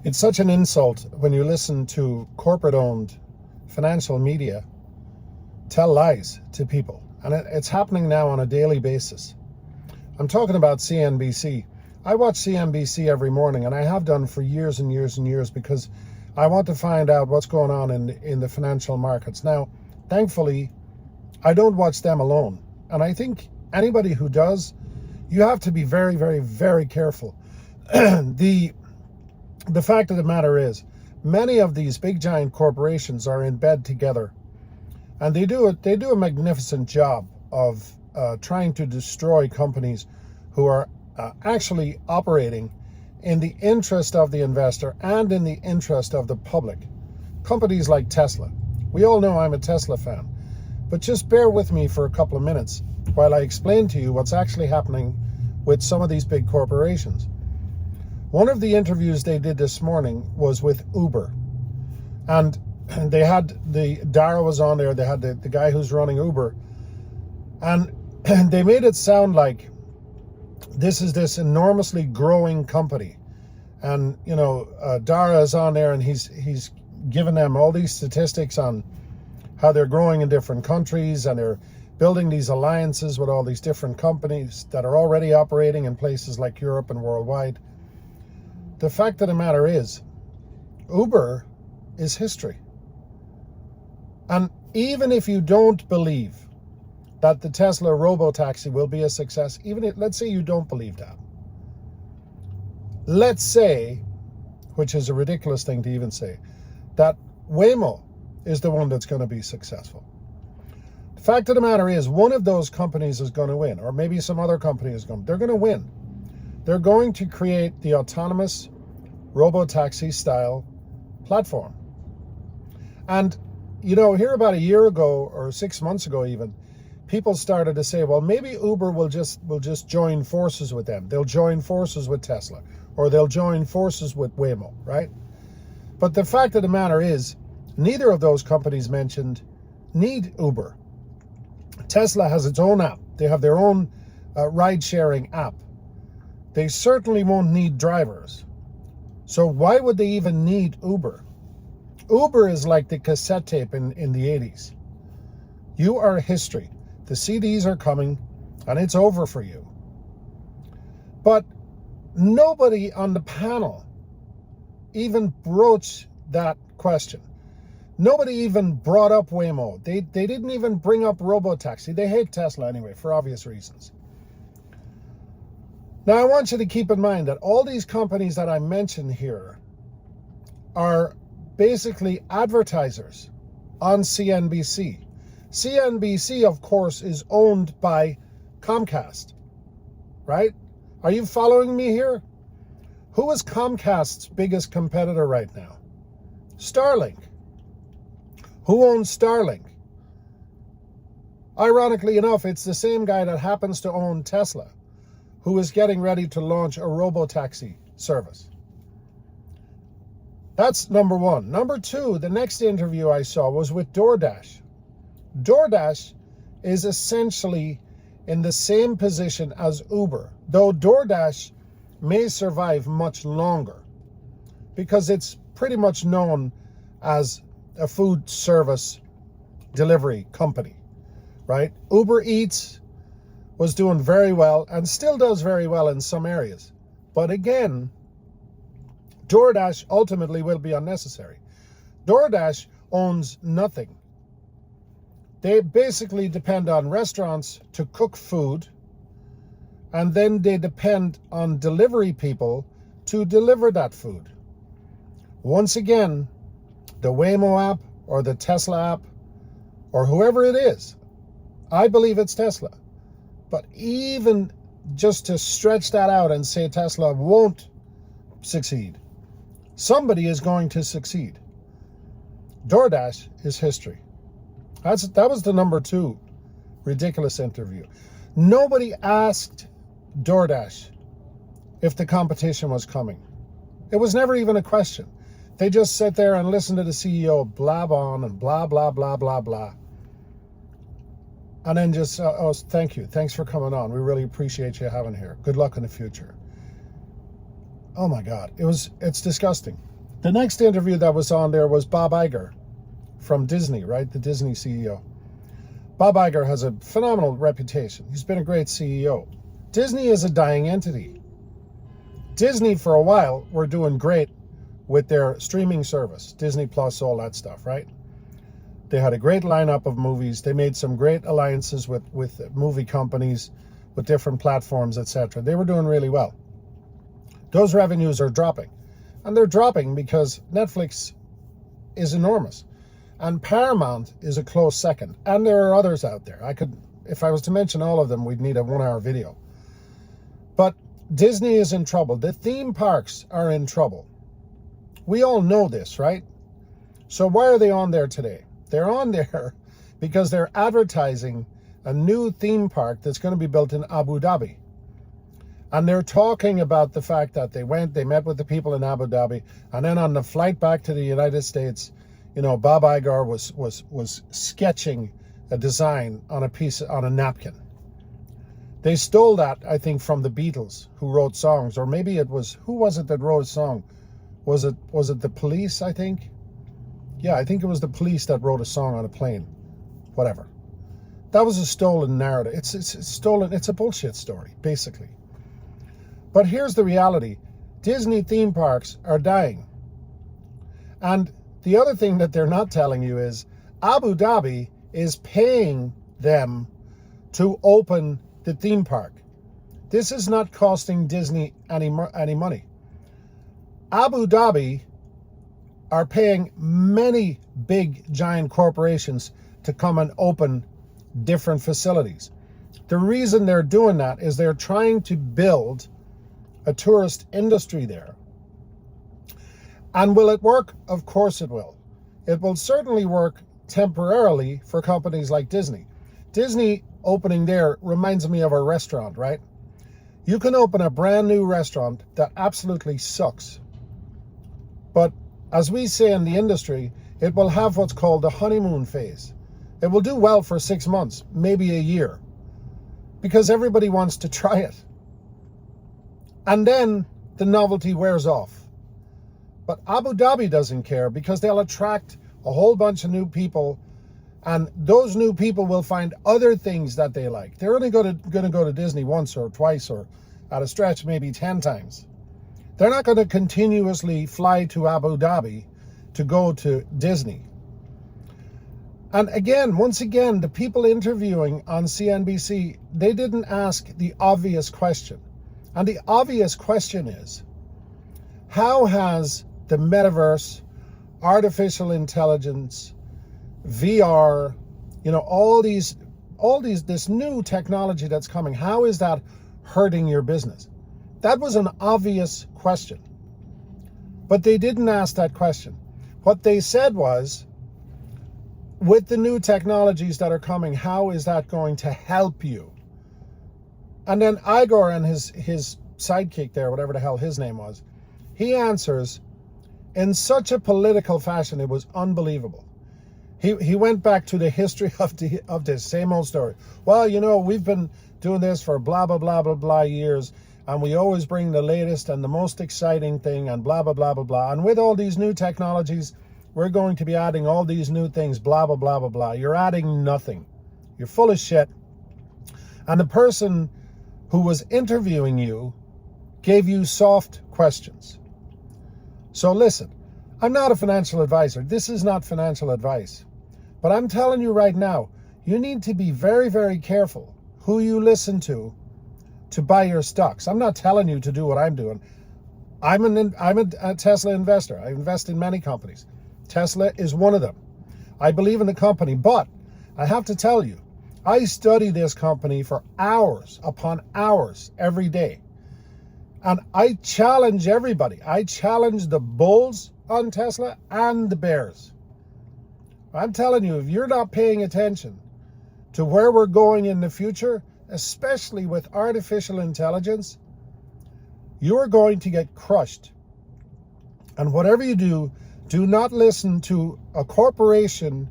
It's such an insult when you listen to corporate-owned financial media tell lies to people. And it's happening now on a daily basis. I'm talking about CNBC. I watch CNBC every morning, and I have done for years and years and years because I want to find out what's going on in the financial markets. Now, thankfully, I don't watch them alone. And I think anybody who does, you have to be very, very, very careful. The fact of the matter is, many of these big giant corporations are in bed together, and they do a magnificent job of trying to destroy companies who are actually operating in the interest of the investor and in the interest of the public. Companies like Tesla. We all know I'm a Tesla fan, but just bear with me for a couple of minutes while I explain to you what's actually happening with some of these big corporations. One of the interviews they did this morning was with Uber, and they had Dara was on there. They had the guy who's running Uber, and they made it sound like this is this enormously growing company. And, Dara is on there, and he's given them all these statistics on how they're growing in different countries, and they're building these alliances with all these different companies that are already operating in places like Europe and worldwide. The fact of the matter is, Uber is history. And even if you don't believe that the Tesla robotaxi will be a success, let's say you don't believe that. Let's say, which is a ridiculous thing to even say, that Waymo is the one that's going to be successful. The fact of the matter is, one of those companies is going to win, or maybe some other company is going to. They're going to win. They're going to create the autonomous robotaxi style platform. And, here about a year ago or 6 months ago even, people started to say, well, maybe Uber will just join forces with them. They'll join forces with Tesla, or they'll join forces with Waymo, right? But the fact of the matter is, neither of those companies mentioned need Uber. Tesla has its own app. They have their own ride-sharing app. They certainly won't need drivers. So why would they even need Uber? Uber is like the cassette tape in the 80s. You are history. The CDs are coming, and it's over for you. But nobody on the panel even broached that question. Nobody even brought up Waymo. They didn't even bring up robotaxi. They hate Tesla anyway, for obvious reasons. Now, I want you to keep in mind that all these companies that I mentioned here are basically advertisers on CNBC. CNBC, of course, is owned by Comcast, right? Are you following me here? Who is Comcast's biggest competitor right now? Starlink. Who owns Starlink? Ironically enough, it's the same guy that happens to own Tesla, who is getting ready to launch a robotaxi service. That's number one. Number two, the next interview I saw was with DoorDash. DoorDash is essentially in the same position as Uber, though DoorDash may survive much longer because it's pretty much known as a food service delivery company, right? Uber Eats was doing very well and still does very well in some areas. But again, DoorDash ultimately will be unnecessary. DoorDash owns nothing. They basically depend on restaurants to cook food, and then they depend on delivery people to deliver that food. Once again, the Waymo app or the Tesla app or whoever it is, I believe it's Tesla. But even just to stretch that out and say Tesla won't succeed, somebody is going to succeed. DoorDash is history. That was the number two ridiculous interview. Nobody asked DoorDash if the competition was coming. It was never even a question. They just sit there and listen to the CEO blab on and blah, blah, blah, blah, blah. And then just, oh, thank you. Thanks for coming on. We really appreciate you having here. Good luck in the future. Oh my God, it's disgusting. The next interview that was on there was Bob Iger from Disney, right? The Disney CEO. Bob Iger has a phenomenal reputation. He's been a great CEO. Disney is a dying entity. Disney, for a while, were doing great with their streaming service, Disney Plus, all that stuff, right? They had a great lineup of movies. They made some great alliances with movie companies, with different platforms, etc. They were doing really well. Those revenues are dropping. And they're dropping because Netflix is enormous. And Paramount is a close second. And there are others out there. If I was to mention all of them, we'd need a 1-hour video. But Disney is in trouble. The theme parks are in trouble. We all know this, right? So why are they on there today? They're on there because they're advertising a new theme park that's going to be built in Abu Dhabi. And they're talking about the fact that they met with the people in Abu Dhabi, and then on the flight back to the United States, Bob Iger was sketching a design on a napkin. They stole that, I think, from the Beatles, who wrote songs, or maybe who was it that wrote a song? Was it the Police, I think? Yeah, I think it was the Police that wrote a song on a plane. Whatever. That was a stolen narrative. It's stolen. It's a bullshit story, basically. But here's the reality. Disney theme parks are dying. And the other thing that they're not telling you is Abu Dhabi is paying them to open the theme park. This is not costing Disney any money. Abu Dhabi are paying many big giant corporations to come and open different facilities. The reason they're doing that is they're trying to build a tourist industry there. And will it work? Of course it will. It will certainly work temporarily for companies like Disney. Disney opening there reminds me of a restaurant, right? You can open a brand new restaurant that absolutely sucks. But as we say in the industry, it will have what's called the honeymoon phase. It will do well for 6 months, maybe a year, because everybody wants to try it. And then the novelty wears off. But Abu Dhabi doesn't care because they'll attract a whole bunch of new people, and those new people will find other things that they like. They're only going to go to Disney once or twice, or at a stretch maybe 10 times. They're not going to continuously fly to Abu Dhabi to go to Disney. And once again, the people interviewing on CNBC, they didn't ask the obvious question. And the obvious question is, how has the metaverse, artificial intelligence, VR, this new technology that's coming, how is that hurting your business? That was an obvious question. But they didn't ask that question. What they said was, with the new technologies that are coming, how is that going to help you? And then Igor and his sidekick there, whatever the hell his name was, he answers in such a political fashion, it was unbelievable. He went back to the history of this same old story. Well, we've been doing this for blah, blah, blah, blah, blah years, and we always bring the latest and the most exciting thing and blah, blah, blah, blah, blah. And with all these new technologies, we're going to be adding all these new things, blah, blah, blah, blah, blah. You're adding nothing. You're full of shit. And the person who was interviewing you gave you soft questions. So listen, I'm not a financial advisor. This is not financial advice. But I'm telling you right now, you need to be very, very careful who you listen to buy your stocks. I'm not telling you to do what I'm doing. I'm a Tesla investor. I invest in many companies. Tesla is one of them. I believe in the company, but I have to tell you, I study this company for hours upon hours every day. And I challenge everybody. I challenge the bulls on Tesla and the bears. I'm telling you, if you're not paying attention to where we're going in the future, especially with artificial intelligence, you're going to get crushed. And whatever you do, do not listen to a corporation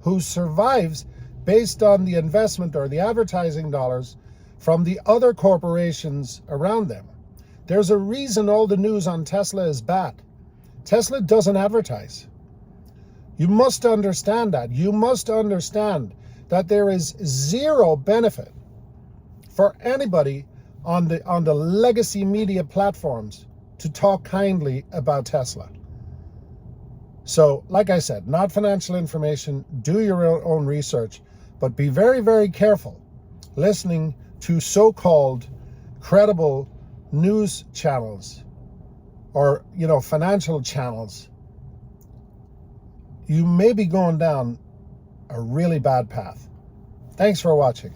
who survives based on the investment or the advertising dollars from the other corporations around them. There's a reason all the news on Tesla is bad. Tesla doesn't advertise. You must understand that. You must understand that there is zero benefit for anybody on the legacy media platforms to talk kindly about Tesla. So, like I said, not financial information. Do your own research, but be very, very careful listening to so-called credible news channels or, financial channels. You may be going down a really bad path. Thanks for watching.